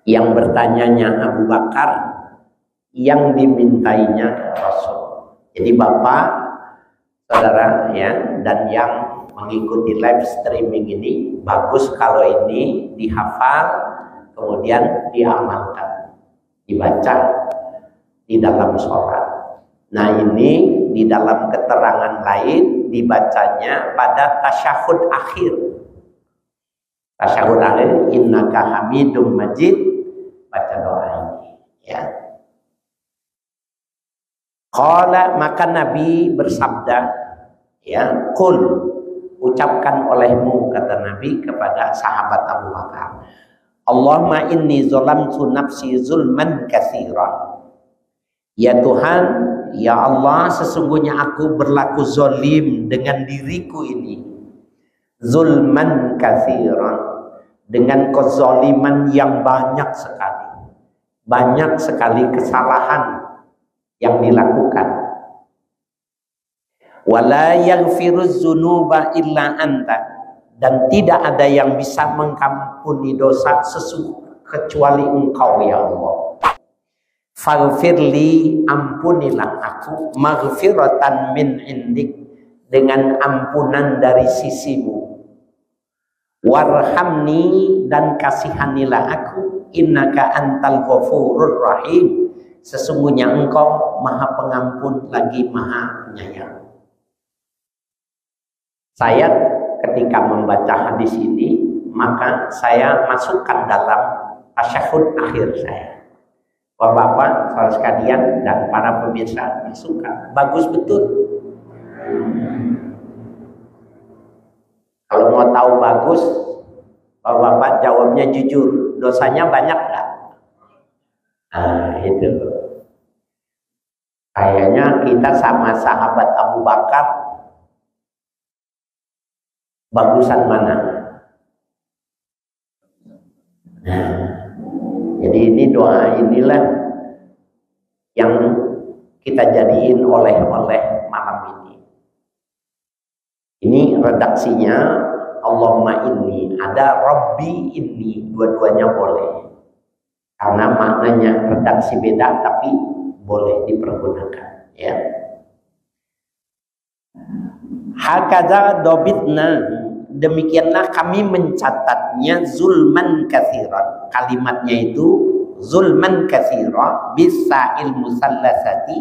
Yang bertanyanya Abu Bakar, yang dimintainya Rasul. Jadi Bapak, saudara ya, dan yang mengikuti live streaming ini, bagus kalau ini dihafal, kemudian diamalkan, dibaca di dalam sholat. Nah ini di dalam keterangan lain dibacanya pada tasyahud akhir. Tasyahud akhir, innaka hamidum majid, baca doa ini ya. Qala, maka Nabi bersabda ya, qul, ucapkan olehmu, kata Nabi kepada sahabat Abu Bakar, Allahumma inni zalamtu nafsi zulman katsiran. Ya Tuhan, ya Allah, sesungguhnya aku berlaku zalim dengan diriku ini. Zulman katsiran, dengan kezaliman yang banyak sekali. Banyak sekali kesalahan yang dilakukan. Wala yaghfiruz dzunuba illa anta, dan tidak ada yang bisa mengampuni dosa kecuali Engkau ya Allah. Faghfirli, ampunilah aku, maghfiratan min indik, dengan ampunan dari sisimu. Warhamni, dan kasihanilah aku, innaka antal ghafurur rahim, sesungguhnya Engkau Maha Pengampun lagi Maha Penyayang. Saya ketika membaca hadis ini, maka saya masukkan dalam tasyahud akhir saya. Bapak-bapak, saudara sekalian, dan para pemirsa, masukkan. Bagus betul. Kalau mau tahu bagus, bapak-bapak jawabnya jujur. Dosanya banyak nggak? Nah, itu. Kayaknya kita sama sahabat Abu Bakar, bagusan mana? Nah, jadi ini doa inilah yang kita jadiin oleh-oleh malam ini. Ini redaksinya Allahumma inni, ada Rabbi inni, dua-duanya boleh. Karena maknanya redaksi beda tapi boleh dipergunakan ya. Hakadza dobitna, demikianlah kami mencatatnya zulman katsiran. Kalimatnya itu zulman katsira bisa'il musallasati,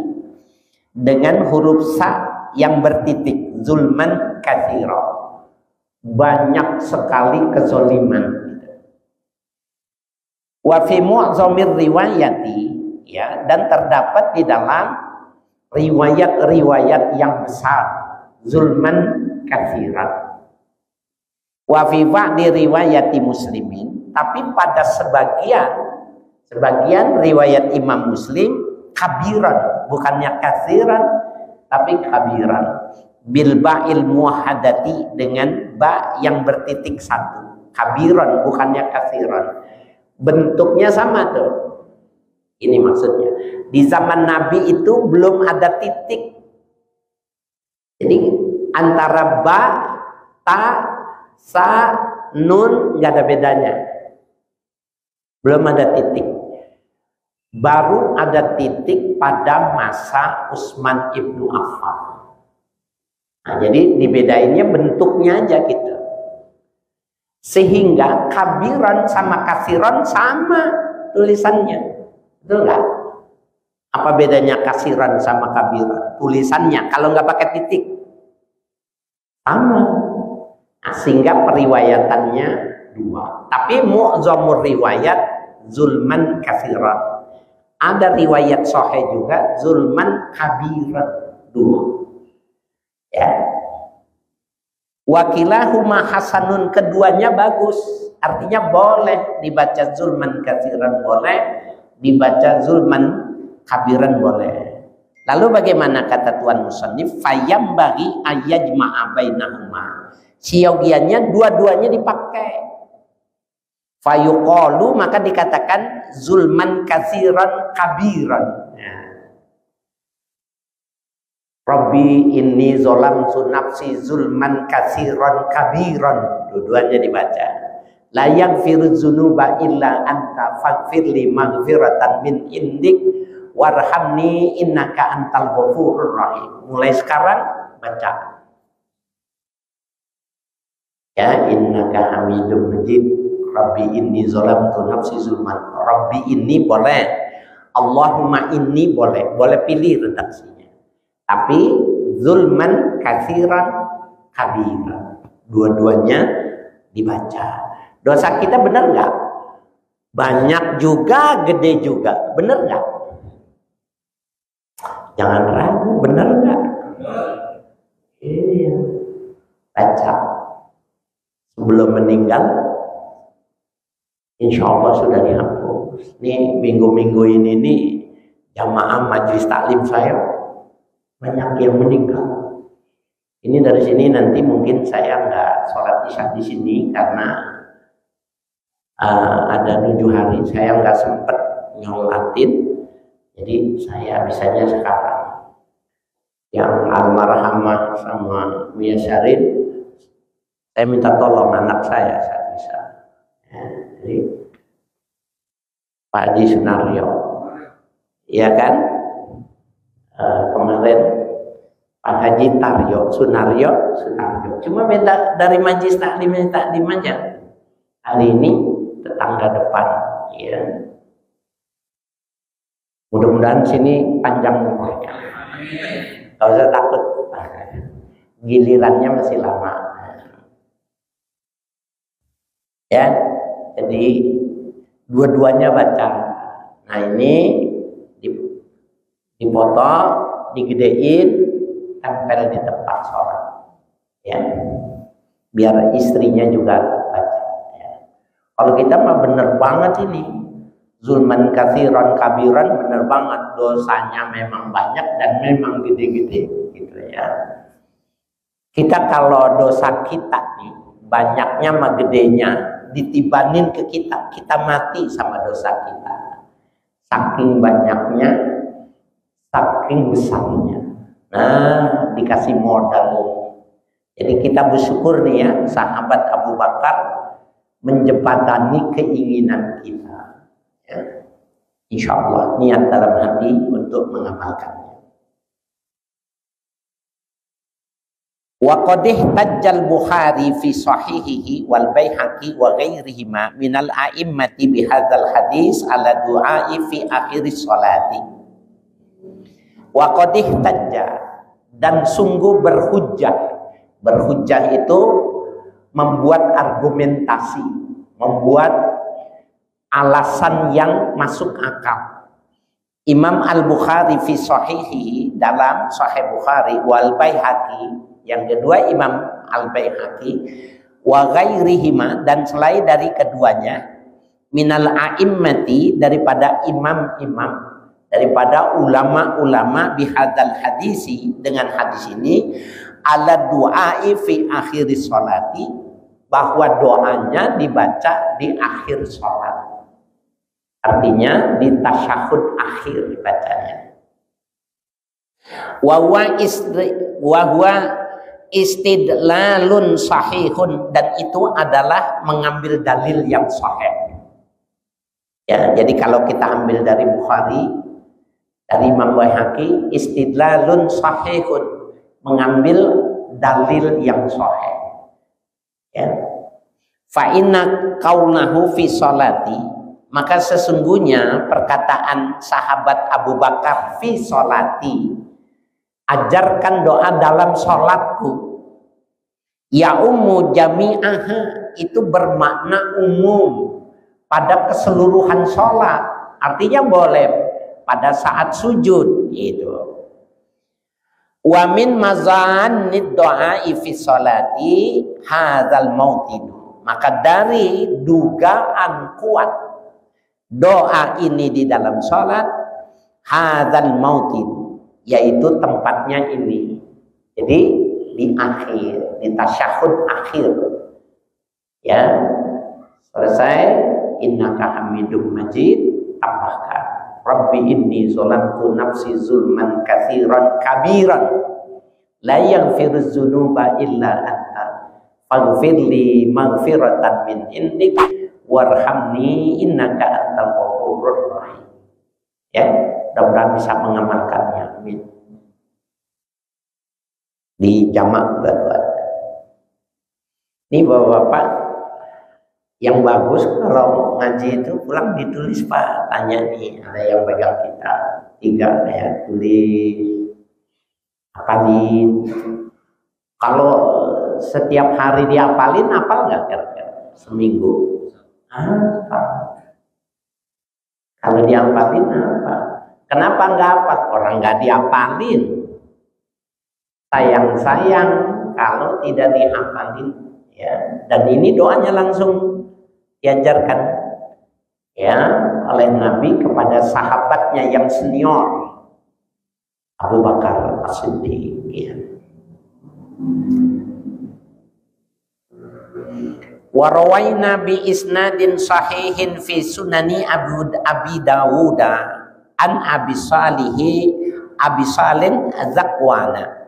dengan huruf sa yang bertitik, zulman katsira, banyak sekali kezaliman. Wa fi mu'zamir riwayati, ya, dan terdapat di dalam riwayat-riwayat yang besar zulman katsiran. Wa fi ba'di riwayati muslimin, tapi pada sebagian riwayat Imam Muslim kabiran, bukannya katsiran tapi kabiran, bil ba'il muwahhadati, dengan ba yang bertitik satu, kabiran bukannya katsiran. Bentuknya sama tuh. Ini maksudnya, di zaman Nabi itu belum ada titik. Jadi antara ba, ta, sa, nun nggak ada bedanya. Belum ada titik. Baru ada titik pada masa Utsman ibnu Affan. Nah, jadi dibedainnya bentuknya aja gitu. Sehingga kabiran sama kasiran sama tulisannya. Betul nggak? Apa bedanya kasiran sama kabiran? Tulisannya kalau nggak pakai titik sama. Nah, sehingga periwayatannya dua. Tapi mu'zamur riwayat zulman kasiran. Ada riwayat sahih juga zulman kabiran, dua. Ya. Wakilahuma hasanun, keduanya bagus. Artinya boleh dibaca zulman kasiran, boleh dibaca zulman kabiran, boleh. Lalu bagaimana kata Tuan Musannif? Fayam bagi ayajma'a bainahuma. Siogiannya dua-duanya dipakai. Fayuqalu, maka dikatakan zulman kasiran kabiran. Ya. Rabbi inni zolamtu nafsi zulman kasiran kabiran. Dua-duanya dibaca. La yaghfiru dzunuba illa anta faghfirli maghfiratan min indik warhamni innaka antal ghafurur rahim. Mulai sekarang baca. Ya, innaka hamidum majid. Rabbi inni zalamtu nafsi zulman. Rabbi inni boleh. Allahumma inni boleh. Boleh pilih redaksinya. Tapi zulman katsiran kabiran. Dua-duanya dibaca. Dosa kita benar nggak? Banyak juga, gede juga. Benar nggak? Jangan ragu, benar nggak? Iya. Baca. Sebelum meninggal, insya Allah sudah dihapus. Nih minggu-minggu ini nih jamaah majelis taklim saya banyak yang meninggal. Ini dari sini nanti mungkin saya nggak sholat isya di sini karena ada 7 hari saya nggak sempet nyolatin, jadi saya bisanya sekarang. Yang almarhamah sama Mia Syarin, saya minta tolong anak saya saat bisa. Ya, jadi Pak Haji Sunario, ya kan? Kemarin Pak Haji Sunario. Cuma beda dari majelis taklim aja. Hari ini tetangga depan, ya. Mudah-mudahan sini panjang umurnya. Gak usah takut, gilirannya masih lama. Ya, jadi dua-duanya baca. Nah ini dipoto, digedein, tempel di tempat sholat. Ya, biar istrinya juga baca. Ya. Kalau kita mah bener banget ini, zulman katsiran kabiran, bener banget, dosanya memang banyak dan memang gede-gede, gitu ya. Kita kalau dosa kita nih banyaknya mah gedenya ditibanin ke kita, kita mati sama dosa kita. Saking banyaknya, saking besarnya. Nah, dikasih modal. Jadi kita bersyukur nih ya, sahabat Abu Bakar menjembatani keinginan kita. Ya. Insya Allah niat dalam hati untuk mengamalkannya. Wa qad ihtajjal Bukhari fi sahihihi wal Baihaqi wa ghairihima minal a'immati bihadzal hadis ala du'ai fi akhir sholati. Wa qad ihtajja, dan sungguh berhujjah. Berhujjah itu membuat argumentasi, membuat alasan yang masuk akal. Imam Al-Bukhari fi sahihihi, dalam Sahih Bukhari, wal Baihaqi, yang kedua Imam Al-Baihaqi, wa ghairihima, dan selain dari keduanya, minal a'immati, daripada imam-imam, daripada ulama-ulama bihadzal hadisi, dengan hadis ini, ala du'ai fi akhir sholati, bahwa doanya dibaca di akhir sholat, artinya di tasyahud akhir dibacanya. Wa huwa istidlalun sahihun, dan itu adalah mengambil dalil yang sahih. Ya, jadi kalau kita ambil dari Bukhari, dari Imam Baihaqi, istidlalun sahihun, mengambil dalil yang sahih. Ya. Fa inna qaulahu fi sholati, maka sesungguhnya perkataan sahabat Abu Bakar fi sholati, ajarkan doa dalam sholatku, ya ummu jami'aha, itu bermakna umum pada keseluruhan sholat, artinya boleh pada saat sujud gitu. Wa min mazanid doa fi sholati hadzal mautin, maka dari dugaan kuat doa ini di dalam sholat, hadzal mautin, yaitu tempatnya ini. Jadi di akhir, di tasyahud akhir. Ya, selesai innaka hamidum majid, tambahkan Rabbi inni zolamtu nafsi zulman katsiran kabiran la yaghfiru dzunuba illa anta faghfirli maghfiratan min indik warhamni innaka antal ghafurur rahim. Ya, mudah-mudahan bisa mengamalkannya. Amin. Di jamak juga. Ini bapak-bapak yang bagus kalau ngaji itu pulang ditulis Pak, tanya nih, ada yang pegang kita 3 ya, tulis, hafalin. Kalau setiap hari dihafalin, hafal nggak kira-kira? Seminggu? Apa? Kalau dihafalin apa? Kenapa nggak hafal? Orang nggak dihafalin. Sayang-sayang kalau tidak dihafalin, ya. Dan ini doanya langsung diajarkan, ya, oleh Nabi kepada sahabatnya yang senior, Abu Bakar As-Siddiq. Ya. Warawaina bi isnadin sahihin fi sunani Abi Dawud an Abi Salih Zakwana.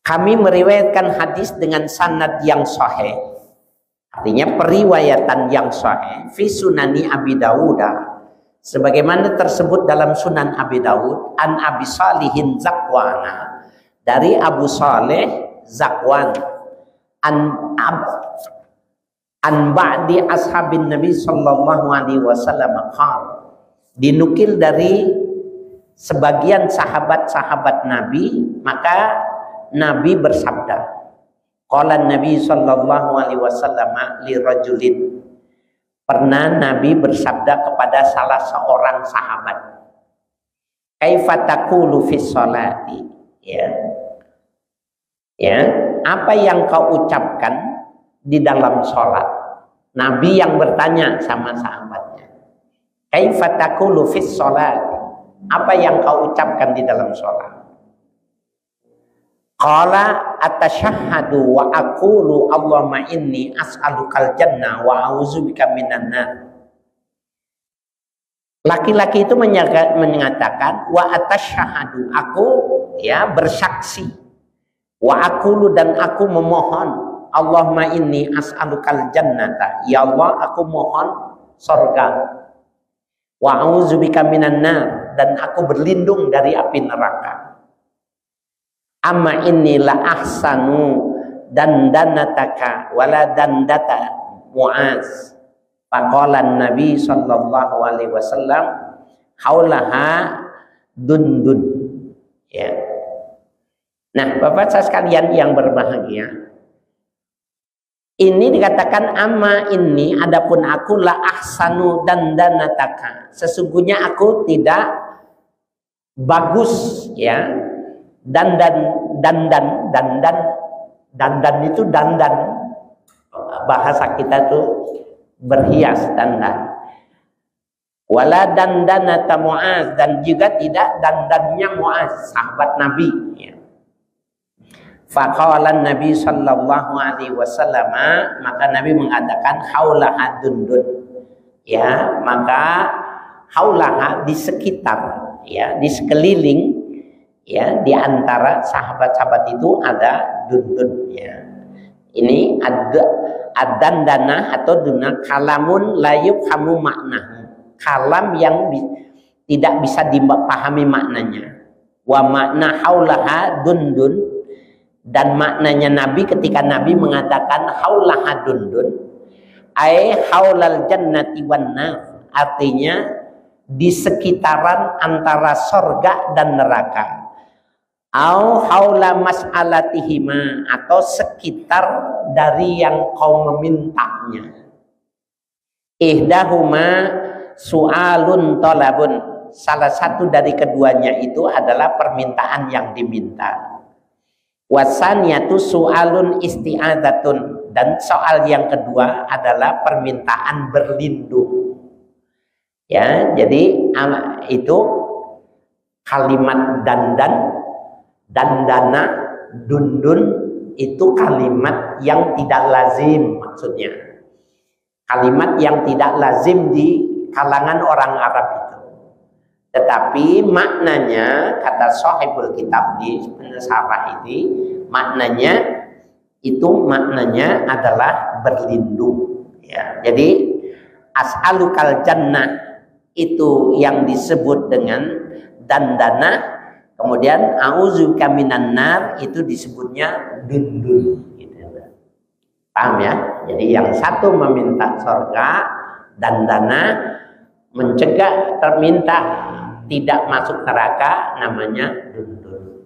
Kami meriwayatkan hadis dengan sanad yang sahih, artinya periwayatan yang sahih, fi sunani Abi Dawud, sebagaimana tersebut dalam Sunan Abi Dawud, an Abi Salihin Zakwana, dari Abu Saleh Zakwan, an ba'di ashabin Nabi sallallahu alaihi wasallam qala, dinukil dari sebagian sahabat-sahabat Nabi, maka Nabi bersabda, qala Nabi sallallahu alaihi wasallam li rajulin, pernah Nabi bersabda kepada salah seorang sahabat, kaifa taqulu fi sholati, ya, apa yang kau ucapkan di dalam sholat? Nabi yang bertanya sama sahabatnya, kaifa taqulu fi sholati, apa yang kau ucapkan di dalam sholat? Qala atashahhadu wa aqulu Allahumma inni as'alukal jannah wa a'udzubika minan nar. Laki-laki itu mengatakan wa atashahhadu, aku ya bersaksi, wa aqulu, dan aku memohon, Allahumma inni as'alukal jannata, ya Allah aku mohon surga, wa a'udzubika minan nar, dan aku berlindung dari api neraka. Amma inni la ahsanu dandanataka wala dandata Mu'az. Faqala Nabi sallallahu alaihi wasallam haulaha dundun. Ya. Nah, Bapak saya sekalian yang berbahagia, ini dikatakan amma ini, adapun aku la ahsanu dandanataka, sesungguhnya aku tidak bagus, ya. Dandan itu dandan, bahasa kita tuh berhias, dandan. Wala dandanata Mu'az, dan juga tidak dandannya Mu'az, sahabat Nabi, ya. Faqala Nabi sallallahu alaihi wasallam, maka Nabi mengatakan haulaha dundun, ya, maka haulaha di sekitar, ya, di sekeliling, ya, di antara sahabat-sahabat itu ada dundun, ya. Ini ada adandana atau duna kalamun layub kamu makna, kalam yang tidak bisa dipahami maknanya. Wa makna haulaha dundun, dan maknanya Nabi ketika Nabi mengatakan haulaha dundun, ai haulal jannati wan nar, artinya di sekitaran antara surga dan neraka. Au haula mas'alatihima, atau sekitar dari yang kau memintanya. Ihdahuma su'alun talabun, salah satu dari keduanya itu adalah permintaan yang diminta. Wasaniyatu su'alun isti'adatun, dan soal yang kedua adalah permintaan berlindung. Ya, jadi itu kalimat dandana, dundun itu kalimat yang tidak lazim, maksudnya kalimat yang tidak lazim di kalangan orang Arab itu. Tetapi maknanya, kata sahibul kitab di pensyarah ini, maknanya itu maknanya adalah berlindung. Ya, jadi as'alukal jannah itu yang disebut dengan dandana, kemudian a'udzubika minan nar itu disebutnya dundun. Gitu. Paham ya? Jadi yang satu meminta surga, dandana, mencegah terminta tidak masuk neraka, namanya dundun.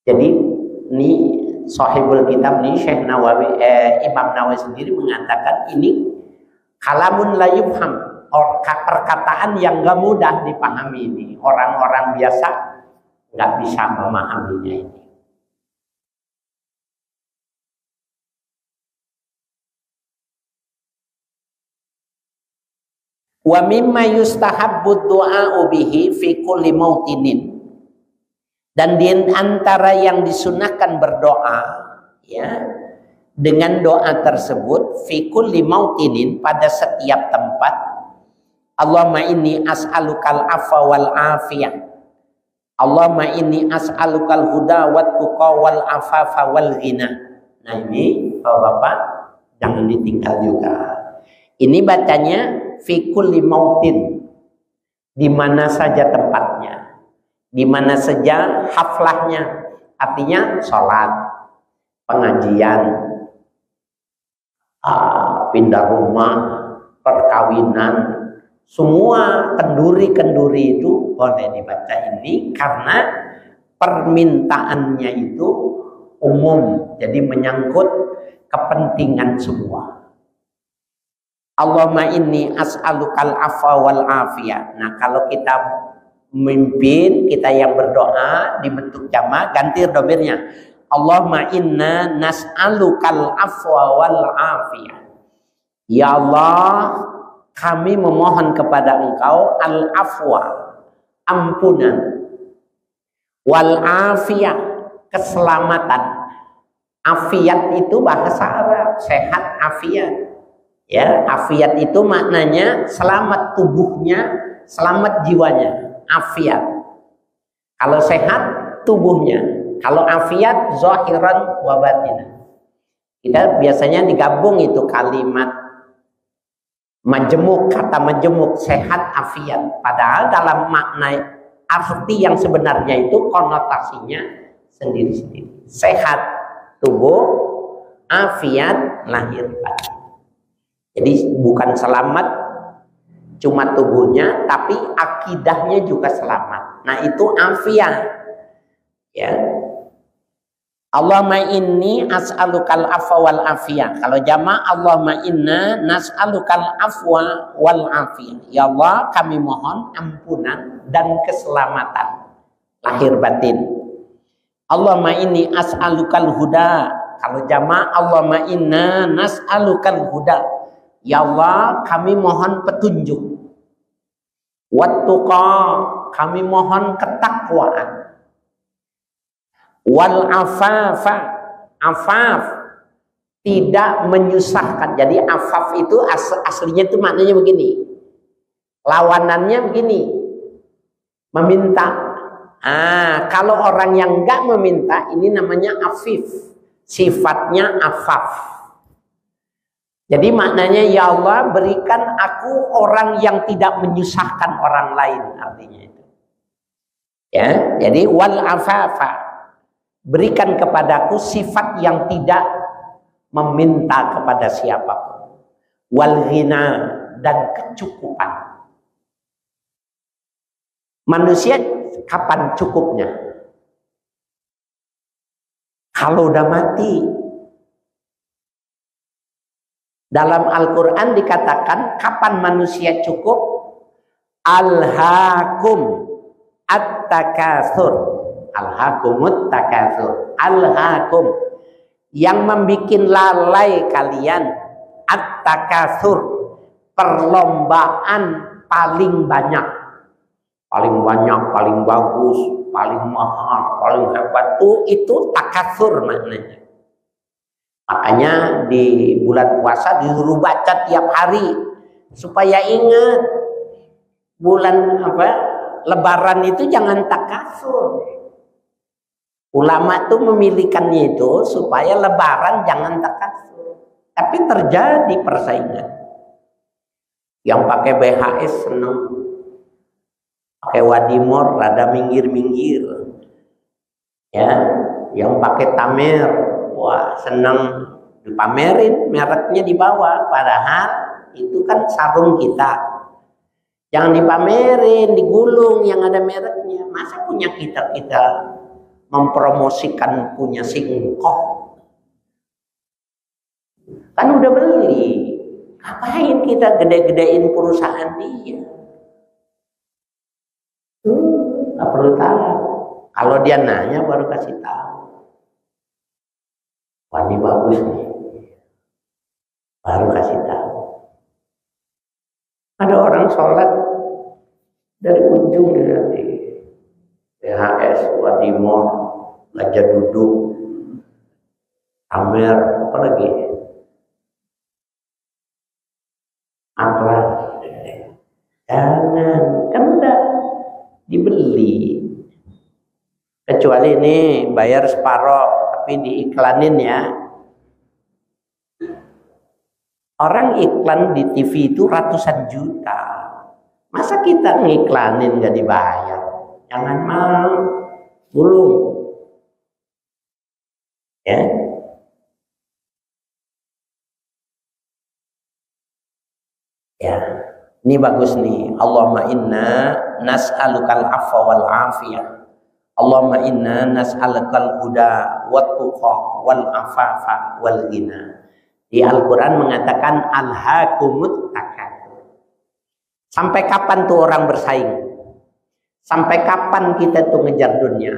Jadi ini Sahibul Kitab ini Syekh Nawawi, Imam Nawawi sendiri mengatakan ini kalamun la yufham, perkataan yang gak mudah dipahami ini. Orang-orang biasa nggak bisa memahaminya ini. Wa mimma yustahabbu du'a'u bihi fi kulli mautinin. Dan di antara yang disunahkan berdoa ya dengan doa tersebut fi kulli mautinin, pada setiap tempat, Allahumma inni as'alukal afwa wal afiyah, Allahumma inni as'alukal huda wat tuqa wal afafa wal ghina. Nah ini Bapak jangan ditinggal juga. Ini bacanya fi kulli mautin, di mana saja tempatnya, di mana saja haflahnya, artinya sholat, pengajian, pindah rumah, perkawinan, semua kenduri-kenduri itu boleh dibaca ini karena permintaannya itu umum, jadi menyangkut kepentingan semua. Allahumma inni as'alukal afwa wal afiyah. Nah kalau kita memimpin, kita yang berdoa di bentuk jamaah, ganti domirnya. Allahumma inna nas'alukal afwa wal afiyah. Ya Allah, kami memohon kepada Engkau al-afwa, ampunan, wal afiyah, keselamatan. Afiat itu bahasa Arab, sehat afiat. Ya, afiat itu maknanya selamat tubuhnya, selamat jiwanya, afiat. Kalau sehat tubuhnya, kalau afiat zahiran wa batinan. Kita biasanya digabung itu kalimat majemuk, kata majemuk, sehat afiat. Padahal dalam makna arti yang sebenarnya itu konotasinya sendiri-sendiri. Sehat tubuh, afiat lahir batin. Jadi bukan selamat cuma tubuhnya, tapi akidahnya juga selamat. Nah itu afiat. Ya. Allahumma inni as'alukal afwa wal afiyah. Kalau jama' Allahumma inna nas'alukal afwa wal afiyah. Ya Allah, kami mohon ampunan dan keselamatan lahir batin. Allahumma inni as'alukal huda. Kalau jama' Allahumma inna nas'alukal huda. Ya Allah, kami mohon petunjuk. Wattuqa, kami mohon ketakwaan. Wal afafa, afaf, tidak menyusahkan. Jadi afaf itu aslinya itu maknanya begini. Lawanannya begini. Meminta. Kalau orang yang enggak meminta, ini namanya afif. Sifatnya afaf. Jadi maknanya ya Allah, berikan aku orang yang tidak menyusahkan orang lain, artinya itu. Ya, jadi wal afafa, berikan kepadaku sifat yang tidak meminta kepada siapapun. Wal ghina, dan kecukupan. Manusia kapan cukupnya? Kalau udah mati. Dalam Al-Quran dikatakan kapan manusia cukup? Alhaakum at-takatsur. Alhaakumut takatsur. Alhaakum, yang membuat lalai kalian, at-takatsur, perlombaan paling banyak. Paling banyak, paling bagus, paling mahal, paling hebat itu takatsur maknanya. Makanya di bulan puasa disuruh baca tiap hari supaya ingat bulan Lebaran itu jangan takasur. Ulama tuh memilihkannya itu supaya lebaran jangan takasur. Tapi terjadi persaingan. Yang pakai BHS seneng, pakai wadimor rada minggir-minggir. Ya, yang pakai tamer, wah seneng dipamerin, mereknya di bawah, padahal itu kan sarung kita. Jangan dipamerin, digulung yang ada mereknya. Masa punya kita mempromosikan punya singkong? Kan udah beli. Ngapain kita gede-gedein perusahaan dia? Nggak perlu tahu. Kalau dia nanya baru kasih tahu. Wah, ini bagus nih. Baru kasih tahu. Ada orang sholat dari ujung di PHS, Wadimor, Gajah Duduk, Amer, apa lagi? Akhlak. Jangan, kan udah dibeli. Kecuali ini bayar separoh, tapi diiklanin ya. Orang iklan di TV itu ratusan juta. Masa kita ngiklanin nggak dibayar? Jangan mau, gulung. Ya. Ya. Ini bagus nih. Allahumma inna nas'alukal afwa wal afiyah. Allahumma inna nas'alukal huda wat tuqa wal afafa wal ghina. Di Al-Quran mengatakan alhaakumut takatsur. Sampai kapan tuh orang bersaing? Sampai kapan kita tuh ngejar dunia?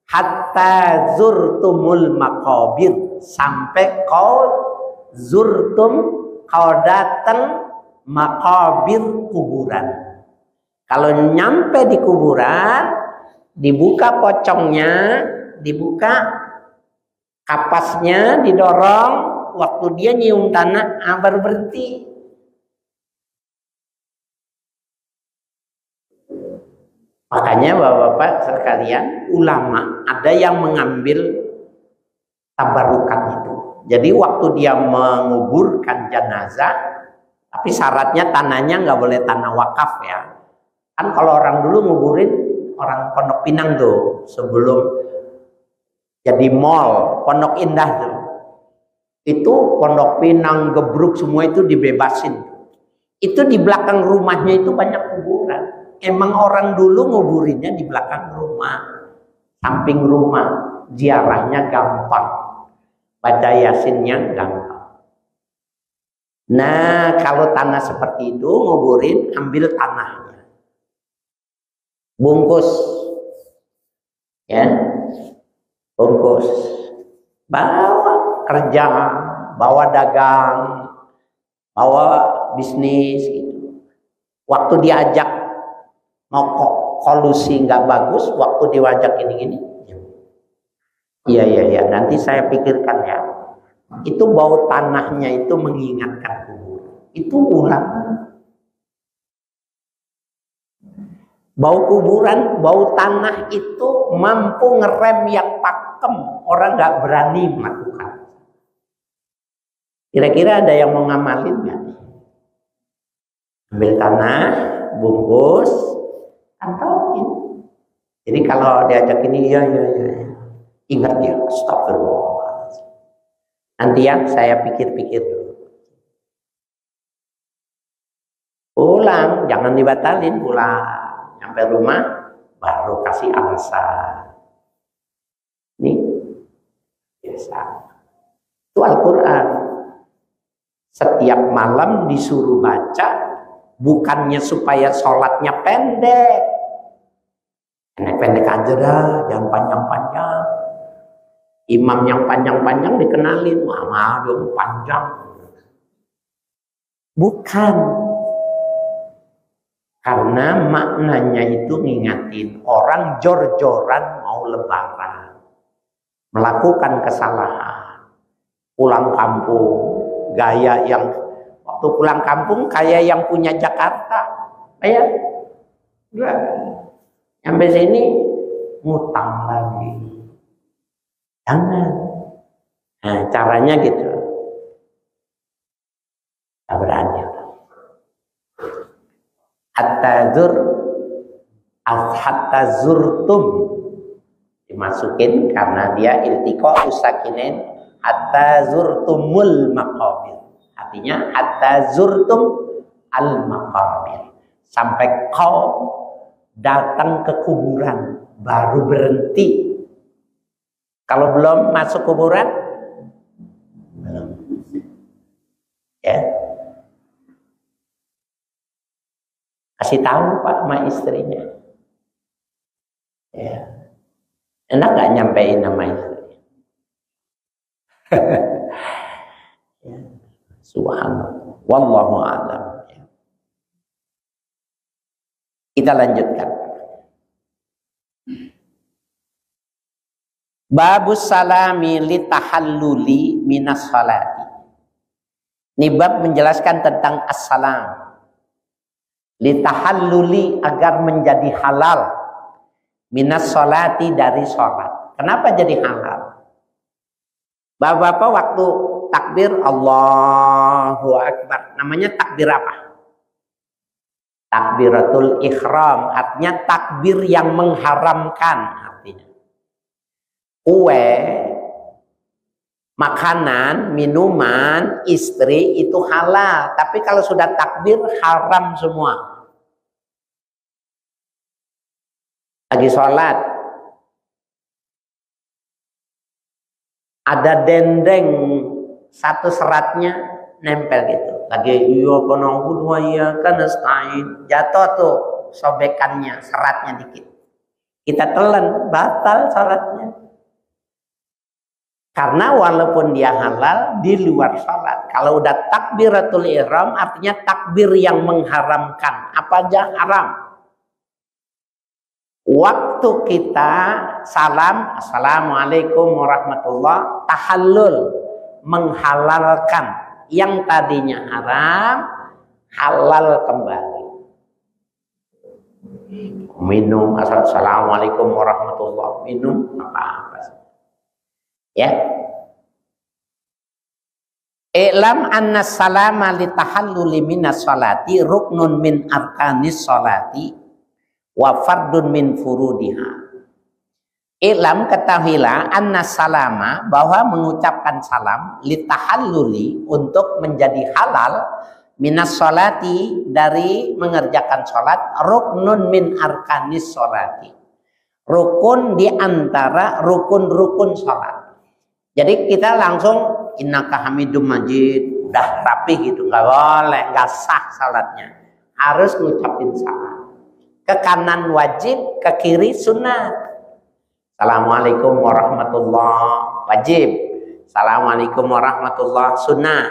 Hatta zurtumul maqabir. Sampai kau datang maqabir kuburan. Kalau nyampe di kuburan, dibuka pocongnya, dibuka kapasnya, didorong. Waktu dia nyium tanah, baru berhenti. Makanya bapak-bapak sekalian, ulama ada yang mengambil tabarukan itu. Jadi waktu dia menguburkan jenazah, tapi syaratnya tanahnya nggak boleh tanah wakaf ya. Kan kalau orang dulu nguburin orang Pondok Pinang tuh, sebelum jadi mall Pondok Indah tuh. Itu Pondok Pinang, Gebruk, semua itu dibebasin. Itu di belakang rumahnya itu banyak kuburan. Emang orang dulu nguburinnya di belakang rumah, samping rumah, ziarahnya gampang, baca yasinnya gampang. Nah, kalau tanah seperti itu nguburin, ambil tanahnya, bungkus, ya, bungkus, bawa kerja, bawa dagang, bawa bisnis gitu. Waktu diajak mau kolusi nggak bagus, waktu diwajak gini-gini, iya, nanti saya pikirkan ya. Itu bau tanahnya itu mengingatkan kubur. Itu ulama. Bau kuburan, bau tanah itu mampu ngerem yang pakem. Orang nggak berani melakukan. Kira-kira ada yang mau ngamalin nggak? Ambil tanah, bungkus, kantongin. Jadi kalau diajak ini, iya. Ingat ya, astagfirullah. Nanti ya, saya pikir-pikir dulu. Pulang, jangan dibatalin, pulang. Sampai rumah, baru kasih alasan. Nih, biasa. Itu Al-Quran. Setiap malam disuruh baca, bukannya supaya sholatnya pendek. Pendek-pendek aja dah, jangan panjang-panjang. Imam yang panjang-panjang dikenalin, wah dong panjang. Bukan. Karena maknanya itu ngingatin orang jor-joran mau lebaran, melakukan kesalahan, pulang kampung, gaya yang waktu pulang kampung kayak yang punya Jakarta, kayak sampai sini ngutang lagi, Jangan. Nah, caranya gitu. Gak berani. Hatta zurtum dimasukin karena dia iltiqa usakinin hatta zurtumul maqabir. Artinya hatta zurtum al maqabir. Sampai kau datang ke kuburan baru berhenti. Kalau belum masuk kuburan belum. Ya. Kasih tahu Pak sama istrinya. Ya. Enak gak nyampein nama istri? Ya. Subhanallah. Wallahu a'lam. Ya. Kita lanjutkan. Babus salami litahalluli minas salati. Ini bab menjelaskan tentang as-salam. Litahalluli agar menjadi halal minas salati dari sholat. Kenapa jadi halal? Bapak-bapak waktu takbir Allahu Akbar, namanya takbir apa? Takbiratul ihram, artinya takbir yang mengharamkan artinya. Kue, makanan, minuman, istri itu halal, tapi kalau sudah takbir haram semua. Lagi sholat ada dendeng satu seratnya nempel gitu, lagi iya kono dua iya kan nasta'in, jatuh tuh sobekannya, seratnya dikit, kita telan, batal sholatnya. Karena walaupun dia halal di luar sholat. Kalau udah takbiratul ihram artinya takbir yang mengharamkan. Apa aja haram. Waktu kita salam, assalamualaikum warahmatullah, tahallul, menghalalkan. Yang tadinya haram, halal kembali. Minum, assalamualaikum warahmatullah, minum apa-apa. Ya. I'lam anna salama litahalluli minas salati ruknun min arkanis salati wa fardun min furudiha. I'lam, ketahuilah anna salama, bahwa mengucapkan salam litahalluli untuk menjadi halal minas salati dari mengerjakan salat, ruknun min arkanis salati. Rukun di antara rukun-rukun salat. Jadi kita langsung innaka hamidum majid, udah rapi gitu, nggak boleh, nggak sah salatnya. Harus ngucapin salam. Ke kanan wajib, ke kiri sunat. Assalamualaikum warahmatullah wajib. Assalamualaikum warahmatullah sunnah.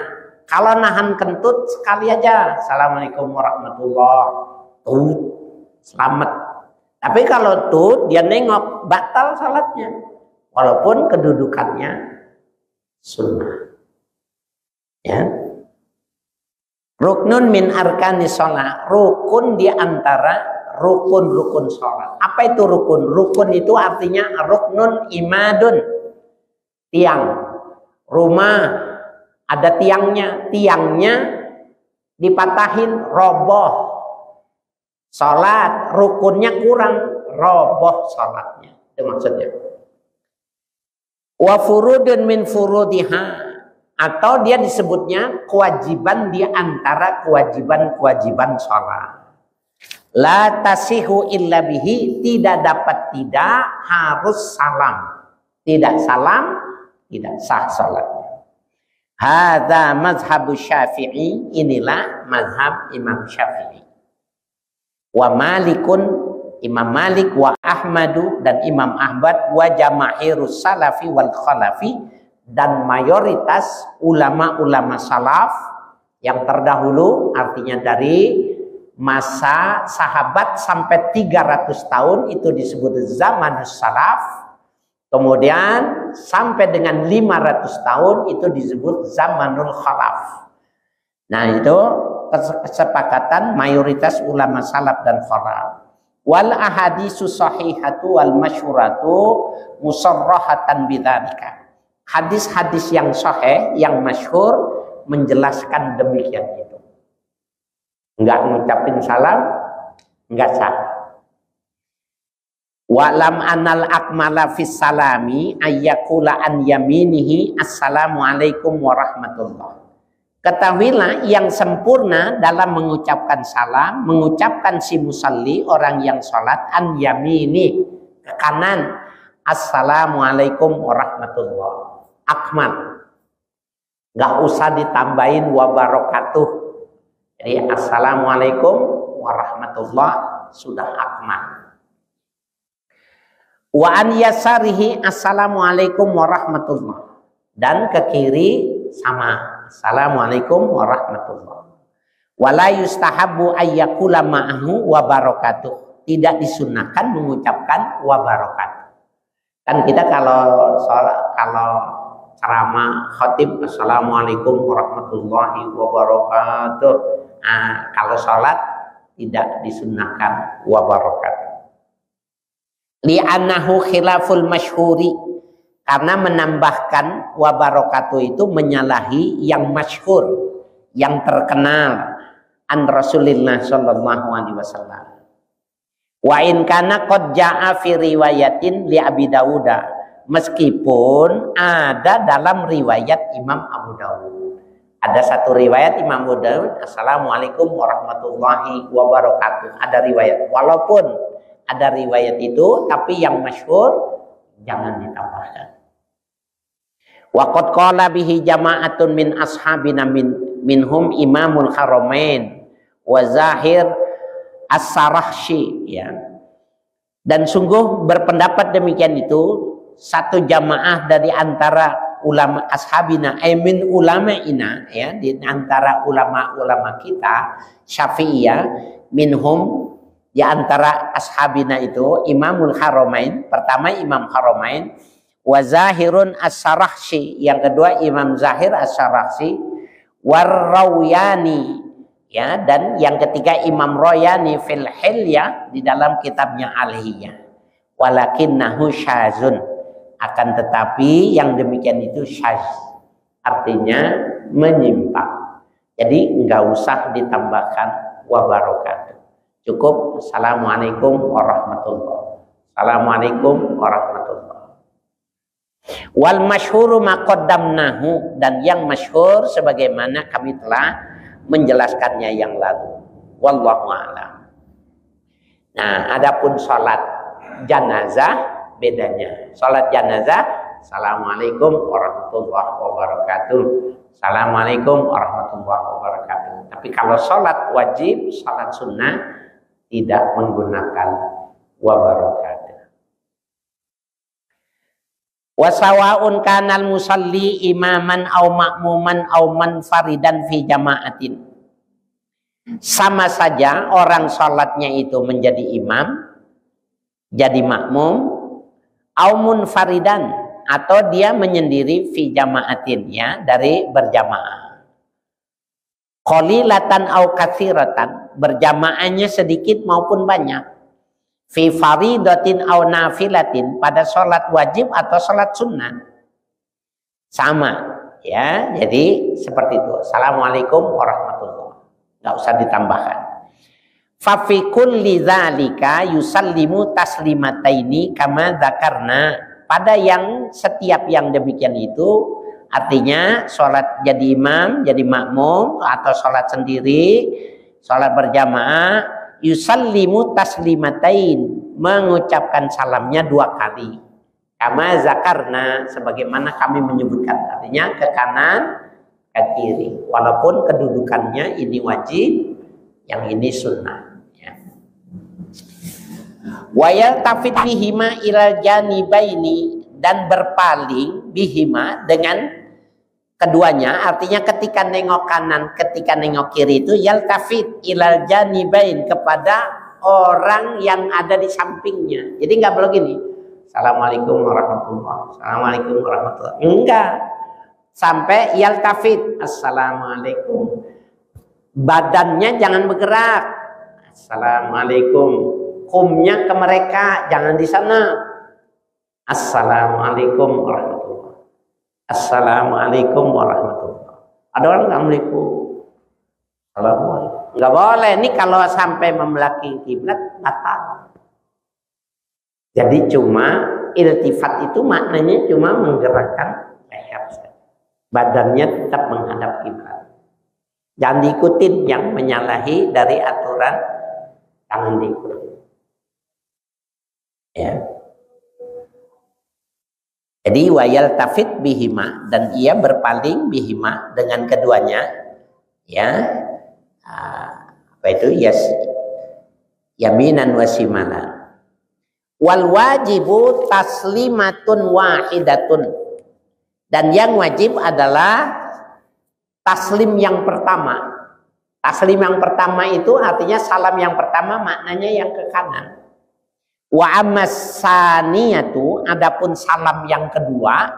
Kalau nahan kentut sekali aja. Assalamualaikum warahmatullah tut, selamat. Tapi kalau tut dia nengok, batal salatnya. Walaupun kedudukannya sunnah. Ya. Ruknun min arkanis sholat, rukun di antara rukun-rukun sholat. Apa itu rukun? Rukun itu artinya ruknun imadun, tiang. Rumah ada tiangnya, tiangnya dipatahin, roboh. Sholat rukunnya kurang, roboh sholatnya. Itu maksudnya. Wa furudun min furudiha, atau dia disebutnya kewajiban di antara kewajiban-kewajiban sholat. La tasihu illa bihi, tidak dapat tidak, harus salam. Tidak salam, tidak sah sholatnya. Hadza mazhabu Syafi'i, inilah mazhab Imam Syafi'i. Wa Malikun, Imam Malik, wa Ahmadu, dan Imam Ahmad, wa jamaahirus salafi wal khalafi, dan mayoritas ulama-ulama salaf yang terdahulu, artinya dari masa sahabat sampai 300 tahun itu disebut zamanus salaf. Kemudian sampai dengan 500 tahun itu disebut zamanul khalaf. Nah, itu kesepakatan mayoritas ulama salaf dan khalaf. Wal ahadisu sahihatu wal masyhuratu musarrahatan bidzalika. Hadis-hadis yang sahih, yang masyhur menjelaskan demikian itu. Enggak ngucapin salam, enggak sah. Wa'lam anal akmala fis salami ayyakula an yaminihi assalamualaikum warahmatullah. Ketahuilah yang sempurna dalam mengucapkan salam, mengucapkan si musalli, orang yang sholat, an yamini, ke kanan, assalamualaikum warahmatullah. Akmal, nggak usah ditambahin wabarakatuh. Jadi assalamualaikum warahmatullah sudah akmal. Wa an yasarihi assalamualaikum warahmatullah, dan ke kiri sama assalamualaikum warahmatullah. Wala yustahabbu ayyakula ma'ahu wabarakatuh, tidak disunahkan mengucapkan wabarakatuh. Kan kita kalau ceramah khatib assalamualaikum warahmatullahi wabarakatuh. Nah, kalau sholat tidak disunahkan wabarakatuh. Li'annahu khilaful masyhuri, karena menambahkan wabarakatuh itu menyalahi yang masyhur, yang terkenal an Rasulillah sallallahu alaihi wasallam. Wa in kana qad jaa fi riwayatin li Abi Dawud, meskipun ada dalam riwayat Imam Abu Dawud. Ada satu riwayat Imam Abu Dawud, assalamualaikum warahmatullahi wabarakatuh. Ada riwayat, walaupun ada riwayat itu, tapi yang masyhur jangan ditambahkan. Wa qad qala bihi jama'atun min ashabina minhum Imamul Haramain wa Zahir As-Sarahsi, ya. Dan sungguh berpendapat demikian itu satu jamaah dari antara ulama ashabina, min ulamaina, ya, di antara ulama-ulama kita Syafi'iyah, minhum, di antara ashabina itu Imamul Haramain, pertama Imam Haramain, wa Zahirun As-Sarahsi, yang kedua Imam Zahir As-Sarahsi, Warrawiyani, ya, dan yang ketiga Imam Royani fil Hilyah, di dalam kitabnya Al-Hilyah. Walakinnahu syazun, akan tetapi yang demikian itu syaz, artinya menyimpang. Jadi enggak usah ditambahkan wabarakatuh, cukup assalamualaikum warahmatullah, assalamualaikum warahmatullah. Wal masyhuru maqaddamnahu, dan yang masyhur sebagaimana kami telah menjelaskannya yang lalu. Wallahu a'lam. Nah, adapun salat janazah bedanya. Salat janazah assalamualaikum warahmatullahi wabarakatuh, assalamualaikum warahmatullahi wabarakatuh. Tapi kalau salat wajib, salat sunnah, tidak menggunakan wabarakatuh. Wasawaun kanal musalli imaman au ma'muman au manfaridan fi jama'atin. Sama saja orang salatnya itu menjadi imam, jadi makmum, au munfaridan, atau dia menyendiri fi jama'atin, ya, dari berjamaah. Qalilatan au katsiratan, berjamaahnya sedikit maupun banyak. Fi faridatin au nafilatin, pada sholat wajib atau sholat sunnah, sama, ya. Jadi seperti itu. Assalamualaikum warahmatullahi, nggak usah ditambahkan. Fa fi kulli dzalika yusallimu taslimataini kama dzakarna, pada yang setiap yang demikian itu, artinya sholat jadi imam, jadi makmum, atau sholat sendiri, sholat berjamaah, yusallimu taslimatain, mengucapkan salamnya 2 kali. Kama zakarna, sebagaimana kami menyebutkan, artinya ke kanan, ke kiri. Walaupun kedudukannya ini wajib, yang ini sunnah. Ya. Wa yaltafit bihima ilal janibaini, dan berpaling bihima dengan keduanya, artinya ketika nengok kanan, ketika nengok kiri itu yaltafit ilal janibain, kepada orang yang ada di sampingnya. Jadi nggak perlu gini, assalamualaikum warahmatullahi, assalamualaikum warahmatullahi, enggak, sampai yaltafit, assalamualaikum, badannya jangan bergerak, assalamualaikum, Humnya ke mereka, jangan di sana. Assalamualaikum warahmatullahi. Assalamualaikum warahmatullahi. Ada orang nggak meliput. Assalamualaikum. Nggak boleh. Ini kalau sampai membelakangi kiblat batal. Jadi cuma iltifat itu maknanya cuma menggerakkan leher. Badannya tetap menghadap kiblat. Jangan diikutin yang menyalahi dari aturan, jangan diikutin. Ya. Jadi wayal tafid bihima, dan ia berpaling bihima dengan keduanya, ya, apa itu, yes, yaminan wasimalan. Wal wajibu taslimatun wahidatun, dan yang wajib adalah taslim yang pertama. Taslim yang pertama itu artinya salam yang pertama, maknanya yang ke kanan. Wa ammas saniyatu, adapun salam yang kedua,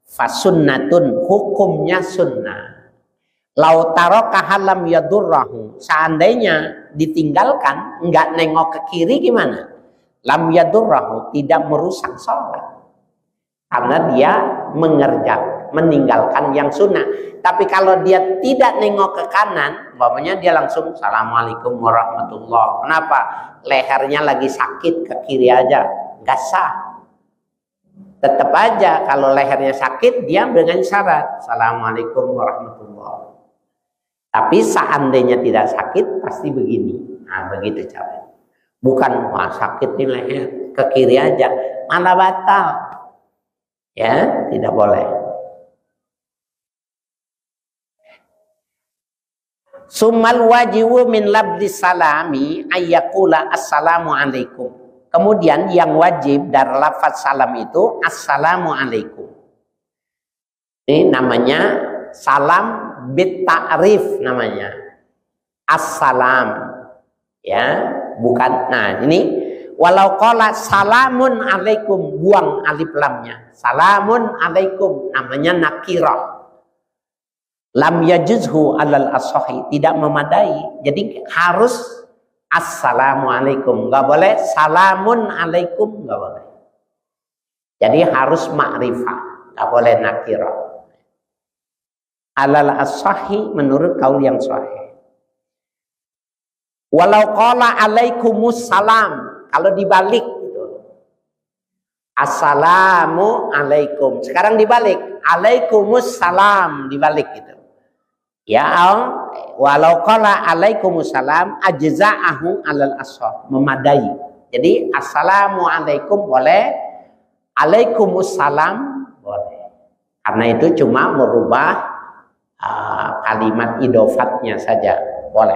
fasunnatun, hukumnya sunnah. Lau tarakaha lam yadurrahu, seandainya ditinggalkan enggak nengok ke kiri gimana? Lam yadurrahu, tidak merusak sholat, karena dia meninggalkan yang sunnah. Tapi kalau dia tidak nengok ke kanan, umpamanya dia langsung Assalamualaikum warahmatullahi. Kenapa? Lehernya lagi sakit, ke kiri aja, nggak sah. Tetap aja kalau lehernya sakit, dia dengan syarat Assalamualaikum warahmatullahi. Tapi seandainya tidak sakit, pasti begini. Nah, begitu caranya. Bukan wah sakit nih leher, ke kiri aja, mana batal. Ya, tidak boleh. Sumal wajibu min labdi salami ayyakula assalamu alaikum. Kemudian yang wajib dari lafaz salam itu assalamu alaikum. Ini namanya salam bit ta'rif namanya. Assalam. Ya, bukan. Nah, ini walau qala salamun alaikum, buang alif lamnya. Salamun alaikum namanya nakirah. Lam yajuzhu alal asohi, tidak memadai. Jadi harus assalamualaikum, nggak boleh salamun alaikum, nggak boleh. Jadi harus ma'rifah, nggak boleh nakirah. Alal asohi menurut kaul yang sahih. Walau qala alaikumus salam, kalau dibalik gitu. Assalamu alaikum. Sekarang dibalik, alaikumus salam, dibalik gitu. Ya, walau qala alaikumussalam ajza'ahu alal ashab, memadai. Jadi assalamu alaikum boleh, alaikumussalam boleh. Karena itu cuma merubah kalimat idofatnya saja, boleh.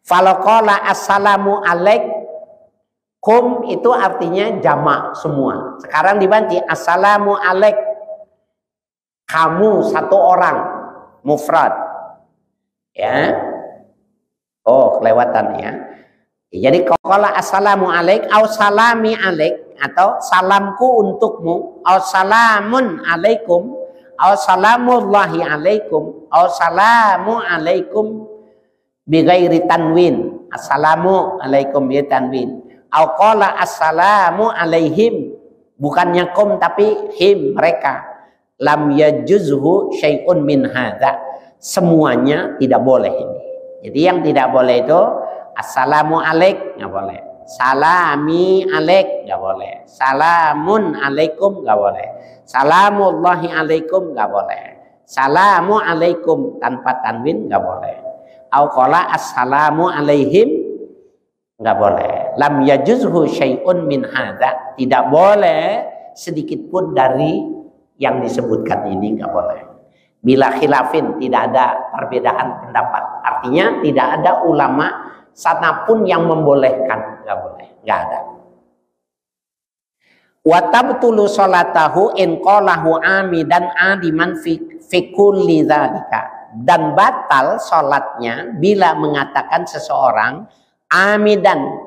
Falau qala assalamu alaikum, itu artinya jamak semua. Sekarang dibanti assalamu alaik, kamu satu orang, mufrad, ya. Oh, kelewatan ya. Jadi qala assalamu alaik au salami alaik, atau salamku untukmu, au salamun alaikum, au salamullahi alaikum, au salamu alaikum bighairi tanwin, assalamu alaikum bi tanwin, au qala assalamu alaihim, bukannya kum tapi him, mereka. Lam yajuzhu syai'un min hadza, semuanya tidak boleh ini. Jadi yang tidak boleh itu assalamu alaik, nggak boleh. Salami alaik, nggak boleh. Salamun alaikum, nggak boleh. Salamullahi alaikum, nggak boleh. Salamu alaikum tanpa tanwin, nggak boleh. Au qala assalamu alaihim, nggak boleh. Lam yajuzhu syai'un min hadza, tidak boleh sedikit pun dari yang disebutkan ini, nggak boleh. Bila khilafin, tidak ada perbedaan pendapat, artinya tidak ada ulama sanapun yang membolehkan, nggak boleh, nggak ada. Wa tabtulu sholatahu in qalahu amidan adiman fi kulli dzalika, dan batal sholatnya bila mengatakan seseorang amidan,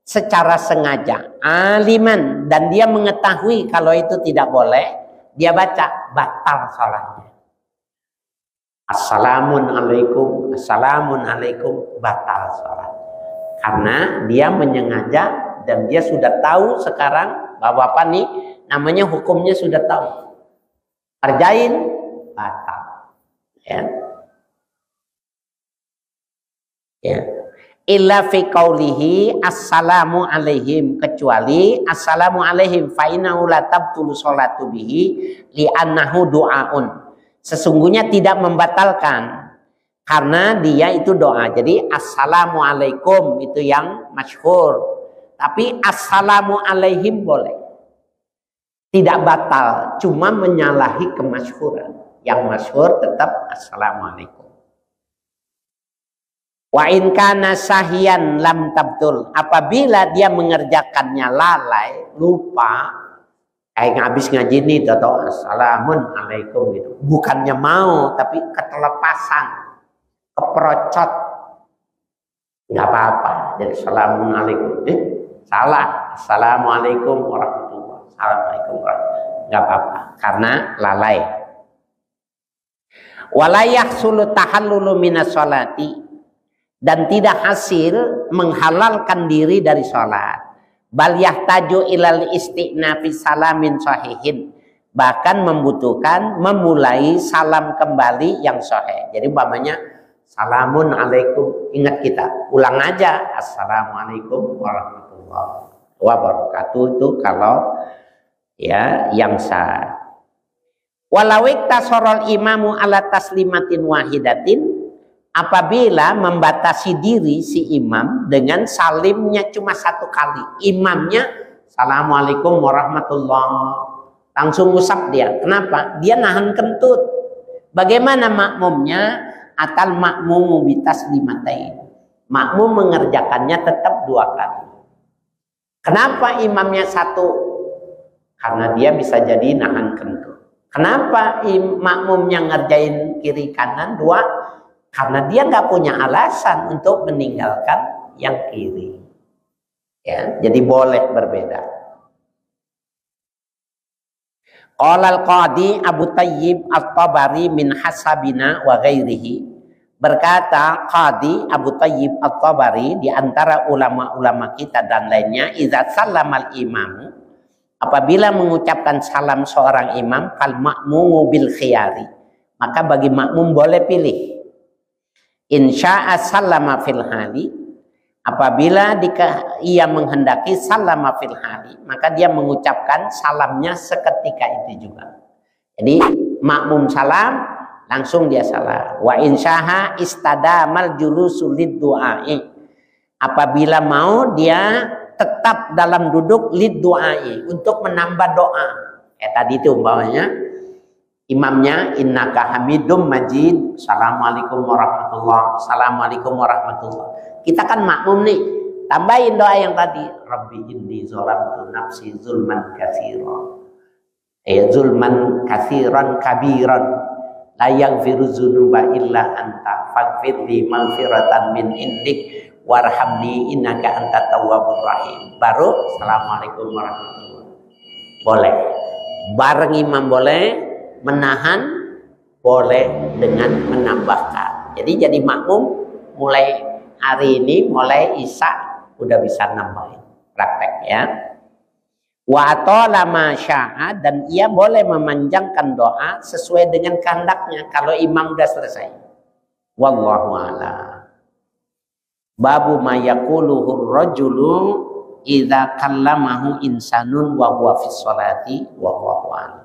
secara sengaja, aliman, dan dia mengetahui kalau itu tidak boleh, dia baca, batal sholatnya. Assalamualaikum, assalamualaikum, batal sholat. Karena dia menyengaja dan dia sudah tahu sekarang bahwa apa nih namanya hukumnya sudah tahu. Kerjain batal. Ya. Ya. Illa fi qaulihi assalamu alaihim, kecuali assalamu alaihim fa innahu la tabtulu sholatu bihi li annahu du'aun. Sesungguhnya tidak membatalkan karena dia itu doa. Jadi assalamu alaikum itu yang masyhur. Tapi assalamu alaihim boleh. Tidak batal, cuma menyalahi kemasyhuran. Yang masyhur tetap assalamu alaikum. Wa in kana sahyan lam tabtul. Apabila dia mengerjakannya lalai, lupa, kayak habis ngaji nih atau assalamualaikum gitu. Bukannya mau tapi ketelepasan, keperocot. Enggak apa-apa. Jadi assalamualaikum. Salah. Assalamualaikum warahmatullahi wabarakatuh. Assalamualaikum warahmatullahi. Enggak apa-apa karena lalai. Wala yahsulu tahallulu minas sholati, dan tidak hasil menghalalkan diri dari sholat. Bal yahtaju ilal isti'nafi salamin sahihin, bahkan membutuhkan memulai salam kembali yang sahih. Jadi umpamanya salamun alaikum, ingat kita ulang aja assalamualaikum warahmatullahi wabarakatuh itu kalau ya yang sah. Walau iktasorol imamu ala taslimatin wahidatin, apabila membatasi diri si imam dengan salimnya cuma satu kali, imamnya assalamualaikum warahmatullahi, langsung usap dia. Kenapa? Dia nahan kentut. Bagaimana makmumnya? Atal makmumu bitaslimatain, makmum mengerjakannya tetap 2 kali. Kenapa imamnya 1? Karena dia bisa jadi nahan kentut. Kenapa makmumnya ngerjain kiri kanan 2? Karena dia nggak punya alasan untuk meninggalkan yang kiri. Ya, jadi boleh berbeda. Qala al-Qadi Abu Tayyib At-Tabari min hasabina wa ghairihi, berkata Qadi Abu Tayyib At-Tabari di antara ulama-ulama kita dan lainnya, idza sallamal imam, apabila mengucapkan salam seorang imam, fal ma'mumu bil khiyari, maka bagi makmum boleh pilih. Insya'a sallama fil hali, apabila ia menghendaki sallama fil hali, maka dia mengucapkan salamnya seketika itu juga. Jadi makmum salam langsung dia salam. Wa insya'a istadamal julusu lid du'ai, apabila mau dia tetap dalam duduk lid du'ai untuk menambah doa. Tadi itu umpamanya imamnya innaka hamidum majid, assalamualaikum warahmatullahi, assalamualaikum warahmatullahi. Kita kan makmum nih, tambahin doa yang tadi, rabbi inni zolamtu nafsi zulman katsiran, zulman katsiran kabiran, la yaghfiru dzunuba illa anta faghfir li maghfiratan min indik warhamni innaka antat tawwabur rahim. Baru assalamualaikum warahmatullahi. Boleh bareng imam, boleh menahan, boleh dengan menambahkan. Jadi makmum mulai hari ini, mulai isya udah bisa nambahin, praktek ya. Wa atala ma syaa, dan ia boleh memanjangkan doa sesuai dengan kehendaknya kalau imam udah selesai. Wallahu a'lam. Babu ma yaquluhu rajulu idza kallamahu insanun wa huwa fi sholati wa huwa a'lam.